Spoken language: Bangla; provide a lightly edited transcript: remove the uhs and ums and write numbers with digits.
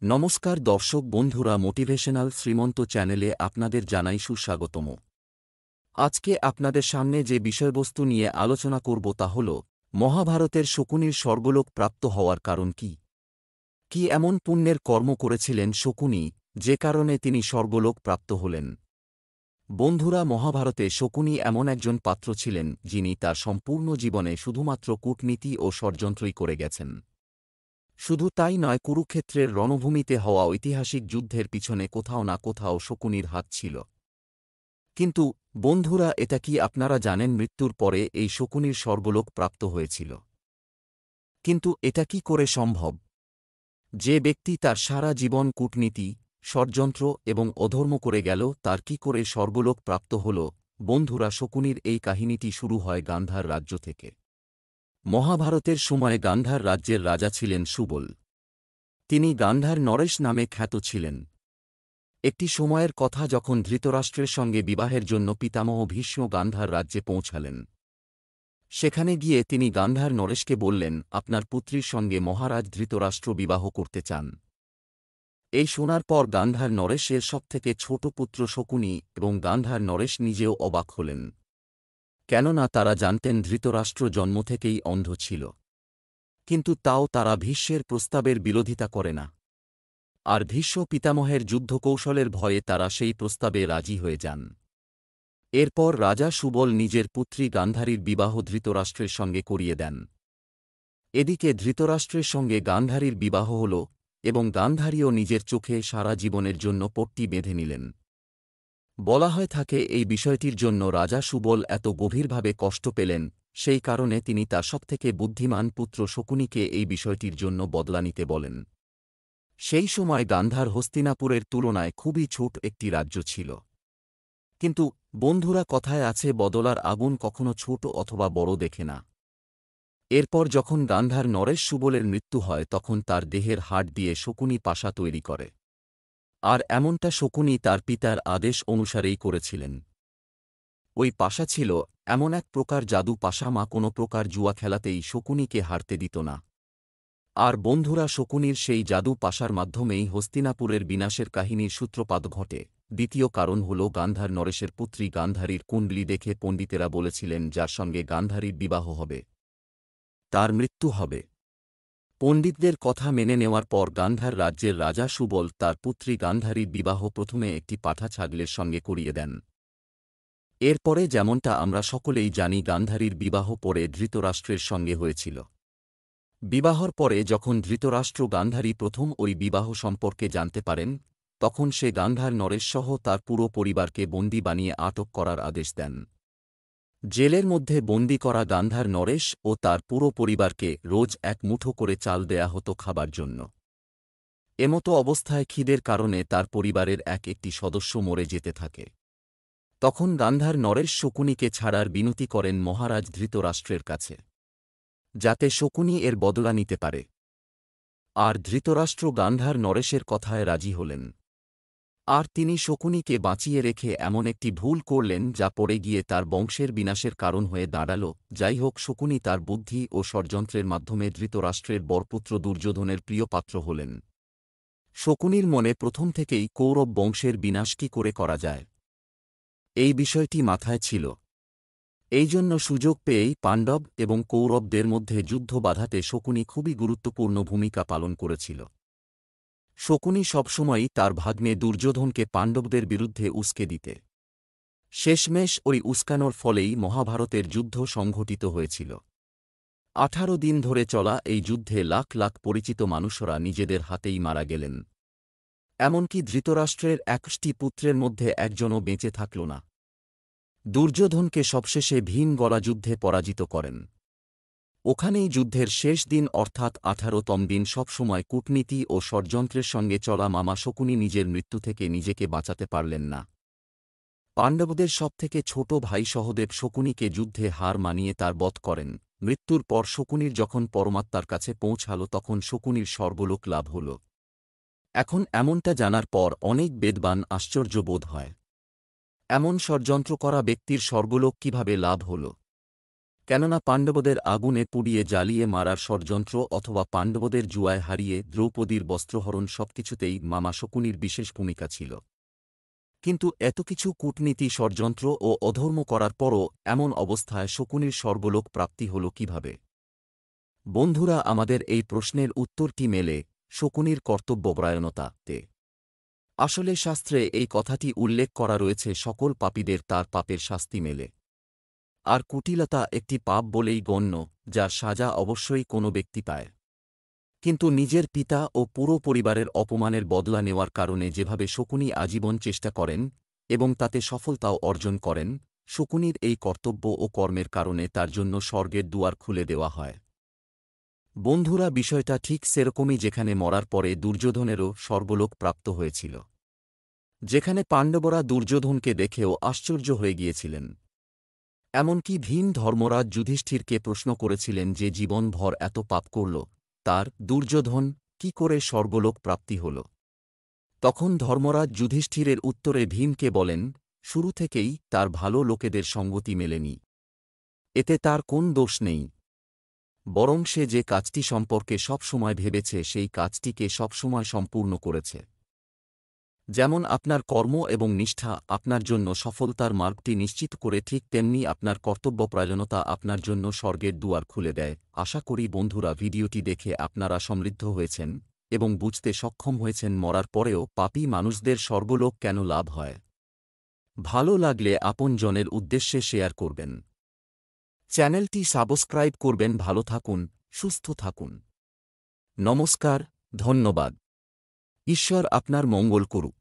নমস্কার দর্শক বন্ধুরা, মোটিভেশনাল শ্রীমন্ত চ্যানেলে আপনাদের জানাই সুস্বাগতম। আজকে আপনাদের সামনে যে বিষয়বস্তু নিয়ে আলোচনা করব তা হল মহাভারতের শকুনির স্বর্গলোক প্রাপ্ত হওয়ার কারণ কি। কি এমন পুণ্যের কর্ম করেছিলেন শকুনি যে কারণে তিনি স্বর্গলোক প্রাপ্ত হলেন। বন্ধুরা, মহাভারতে শকুনি এমন একজন পাত্র ছিলেন যিনি তার সম্পূর্ণ জীবনে শুধুমাত্র কূটনীতি ও ষড়যন্ত্রই করে গেছেন। শুধু তাই নয়, কুরুক্ষেত্রের রণভূমিতে হওয়া ঐতিহাসিক যুদ্ধের পিছনে কোথাও না কোথাও শকুনির হাত ছিল। কিন্তু বন্ধুরা, এটা কি আপনারা জানেন মৃত্যুর পরে এই শকুনির স্বর্গলোক প্রাপ্ত হয়েছিল? কিন্তু এটা কি করে সম্ভব? যে ব্যক্তি তার সারা জীবন কূটনীতি, ষড়যন্ত্র এবং অধর্ম করে গেল, তার কি করে স্বর্গলোক প্রাপ্ত হল? বন্ধুরা, শকুনির এই কাহিনীটি শুরু হয় গান্ধার রাজ্য থেকে। মহাভারতের সময়ে গান্ধার রাজ্যের রাজা ছিলেন সুবল। তিনি গান্ধার নরেশ নামে খ্যাত ছিলেন। একটি সময়ের কথা, যখন ধৃতরাষ্ট্রের সঙ্গে বিবাহের জন্য পিতামহ ভীষ্ম গান্ধার রাজ্যে পৌঁছালেন। সেখানে গিয়ে তিনি গান্ধার নরেশকে বললেন, আপনার পুত্রীর সঙ্গে মহারাজ ধৃতরাষ্ট্র বিবাহ করতে চান। এই শোনার পর গান্ধার নরেশের সবথেকে ছোট পুত্র শকুনি এবং গান্ধার নরেশ নিজেও অবাক হলেন। কেননা তারা জানতেন ধৃতরাষ্ট্র জন্ম থেকেই অন্ধ ছিল। কিন্তু তাও তারা ভীষ্মের প্রস্তাবের বিরোধিতা করে না। আর ভীষ্ম পিতামহের যুদ্ধকৌশলের ভয়ে তারা সেই প্রস্তাবে রাজি হয়ে যান। এরপর রাজা সুবল নিজের পুত্রী গান্ধারীর বিবাহ ধৃতরাষ্ট্রের সঙ্গে করিয়ে দেন। এদিকে ধৃতরাষ্ট্রের সঙ্গে গান্ধারীর বিবাহ হল এবং গান্ধারীও নিজের চোখে সারা জীবনের জন্য পট্টি বেঁধে নিলেন। বলা হয় থাকে, এই বিষয়টির জন্য রাজা সুবল এত গভীরভাবে কষ্ট পেলেন, সেই কারণে তিনি তার সবথেকে বুদ্ধিমান পুত্র শকুনিকে এই বিষয়টির জন্য বদলা নিতে বলেন। সেই সময় গান্ধার হস্তিনাপুরের তুলনায় খুবই ছোট একটি রাজ্য ছিল। কিন্তু বন্ধুরা, কথায় আছে, বদলার আগুন কখনো ছোট অথবা বড় দেখে না। এরপর যখন গান্ধার নরেশ সুবলের মৃত্যু হয়, তখন তার দেহের হাড় দিয়ে শকুনি পাশা তৈরি করে। আর এমনটা শকুনি তার পিতার আদেশ অনুসারেই করেছিলেন। ওই পাশা ছিল এমন এক প্রকার জাদু পাশা, মা কোনো প্রকার জুয়া খেলাতেই শকুনিকে হারতে দিত না। আর বন্ধুরা, শকুনির সেই জাদু পাশার মাধ্যমেই হস্তিনাপুরের বিনাশের কাহিনীর সূত্রপাত ঘটে। দ্বিতীয় কারণ হল গান্ধার নরেশের পুত্রী গান্ধারীর কুণ্ডলী দেখে পণ্ডিতেরা বলেছিলেন, যার সঙ্গে গান্ধারীর বিবাহ হবে তার মৃত্যু হবে। পণ্ডিতদের কথা মেনে নেওয়ার পর গান্ধার রাজ্যের রাজা সুবল তার পুত্রী গান্ধারীর বিবাহ প্রথমে একটি পাঠা ছাগলের সঙ্গে করিয়ে দেন। এরপরে যেমনটা আমরা সকলেই জানি, গান্ধারীর বিবাহ পরে ধৃতরাষ্ট্রের সঙ্গে হয়েছিল। বিবাহর পরে যখন ধৃতরাষ্ট্র গান্ধারী প্রথম ওই বিবাহ সম্পর্কে জানতে পারেন, তখন সে গান্ধার নরেশসহ তার পুরো পরিবারকে বন্দী বানিয়ে আটক করার আদেশ দেন। জেলের মধ্যে বন্দী করা গান্ধার নরেশ ও তার পুরো পরিবারকে রোজ এক মুঠো করে চাল দেয়া হতো খাবার জন্য। এমতো অবস্থায় খিদের কারণে তার পরিবারের একটি সদস্য মরে যেতে থাকে। তখন গান্ধার নরেশ শকুনিকে ছাড়ার বিনতি করেন মহারাজ ধৃতরাষ্ট্রের কাছে, যাতে শকুনি এর বদলা নিতে পারে। আর ধৃতরাষ্ট্র গান্ধার নরেশের কথায় রাজি হলেন। আর তিনি শকুনিকে বাঁচিয়ে রেখে এমন একটি ভুল করলেন যা পড়ে গিয়ে তার বংশের বিনাশের কারণ হয়ে দাঁড়াল। যাই হোক, শকুনি তার বুদ্ধি ও ষড়যন্ত্রের মাধ্যমে ধৃতরাষ্ট্রের বরপুত্র দুর্যোধনের প্রিয় পাত্র হলেন। শকুনির মনে প্রথম থেকেই কৌরব বংশের বিনাশ কী করে করা যায়, এই বিষয়টি মাথায় ছিল। এই জন্য সুযোগ পেয়েই পাণ্ডব এবং কৌরবদের মধ্যে যুদ্ধ বাধাতে শকুনি খুবই গুরুত্বপূর্ণ ভূমিকা পালন করেছিল। শকুনি সবসময়ই তার ভাগ্নে দুর্যোধনকে পাণ্ডবদের বিরুদ্ধে উস্কে দিতে। শেষমেশ ওই উস্কানোর ফলেই মহাভারতের যুদ্ধ সংঘটিত হয়েছিল। 18 দিন ধরে চলা এই যুদ্ধে লাখ লাখ পরিচিত মানুষরা নিজেদের হাতেই মারা গেলেন। এমনকি ধৃতরাষ্ট্রের 21টি পুত্রের মধ্যে একজনও বেঁচে থাকল না। দুর্যোধনকে সবশেষে ভীম গলা যুদ্ধে পরাজিত করেন। ওখানেই যুদ্ধের শেষ দিন অর্থাৎ 18তম দিন সবসময় কূটনীতি ও ষড়যন্ত্রের সঙ্গে চলা মামা শকুনি নিজের মৃত্যু থেকে নিজেকে বাঁচাতে পারলেন না। পাণ্ডবদের সবথেকে ছোট ভাই সহদেব শকুনিকে যুদ্ধে হার মানিয়ে তার বধ করেন। মৃত্যুর পর শকুনির যখন পরমাত্মার কাছে পৌঁছাল, তখন শকুনির স্বর্গলোক লাভ হল। এখন এমনটা জানার পর অনেক বেদবান আশ্চর্য বোধ হয়। এমন ষড়যন্ত্র করা ব্যক্তির স্বর্গলোক কিভাবে লাভ হল? কেননা পাণ্ডবদের আগুনে পুড়িয়ে জ্বালিয়ে মারার ষড়যন্ত্র অথবা পাণ্ডবদের জুয়ায় হারিয়ে দ্রৌপদীর বস্ত্রহরণ সবকিছুতেই মামা শকুনির বিশেষ ভূমিকা ছিল। কিন্তু এত কিছু কূটনীতি ষড়যন্ত্র ও অধর্ম করার পরও এমন অবস্থায় শকুনির স্বর্গলোক প্রাপ্তি হল কিভাবে? বন্ধুরা, আমাদের এই প্রশ্নের উত্তরটি মেলে শকুনির কর্তব্যপরায়ণতাতে। আসলে শাস্ত্রে এই কথাটি উল্লেখ করা রয়েছে, সকল পাপীদের তার পাপের শাস্তি মেলে। আর কুটিলতা একটি পাপ বলেই গণ্য, যার সাজা অবশ্যই কোনো ব্যক্তি পায়। কিন্তু নিজের পিতা ও পুরো পরিবারের অপমানের বদলা নেওয়ার কারণে যেভাবে শকুনি আজীবন চেষ্টা করেন এবং তাতে সফলতাও অর্জন করেন, শকুনির এই কর্তব্য ও কর্মের কারণে তার জন্য স্বর্গের দুয়ার খুলে দেওয়া হয়। বন্ধুরা, বিষয়টা ঠিক সেরকমই যেখানে মরার পরে দুর্যোধনেরও স্বর্গলোক প্রাপ্ত হয়েছিল, যেখানে পাণ্ডবরা দুর্যোধনকে দেখেও আশ্চর্য হয়ে গিয়েছিলেন। এমনকি ভীম ধর্মরাজ যুধিষ্ঠিরকে প্রশ্ন করেছিলেন যে জীবনভর এত পাপ করল, তার দুর্যোধন কি করে স্বর্গলোক প্রাপ্তি হল? তখন ধর্মরাজ যুধিষ্ঠিরের উত্তরে ভীমকে বলেন, শুরু থেকেই তার ভালো লোকেদের সঙ্গতি মেলেনি। এতে তার কোন দোষ নেই, বরং সে যে কাজটি সম্পর্কে সবসময় ভেবেছে সেই কাজটিকে সবসময় সম্পূর্ণ করেছে। যেমন আপনার কর্ম এবং নিষ্ঠা আপনার জন্য সফলতার মার্গটি নিশ্চিত করে, ঠিক তেমনি আপনার কর্তব্যপরায়ণতা আপনার জন্য স্বর্গের দুয়ার খুলে দেয়। আশা করি বন্ধুরা, ভিডিওটি দেখে আপনারা সমৃদ্ধ হয়েছেন এবং বুঝতে সক্ষম হয়েছেন মরার পরেও পাপী মানুষদের স্বর্গলোক কেন লাভ হয়। ভালো লাগলে আপনজনের উদ্দেশ্যে শেয়ার করবেন। চ্যানেলটি সাবস্ক্রাইব করবেন। ভালো থাকুন, সুস্থ থাকুন। নমস্কার, ধন্যবাদ। ঈশ্বর আপনার মঙ্গল করুক।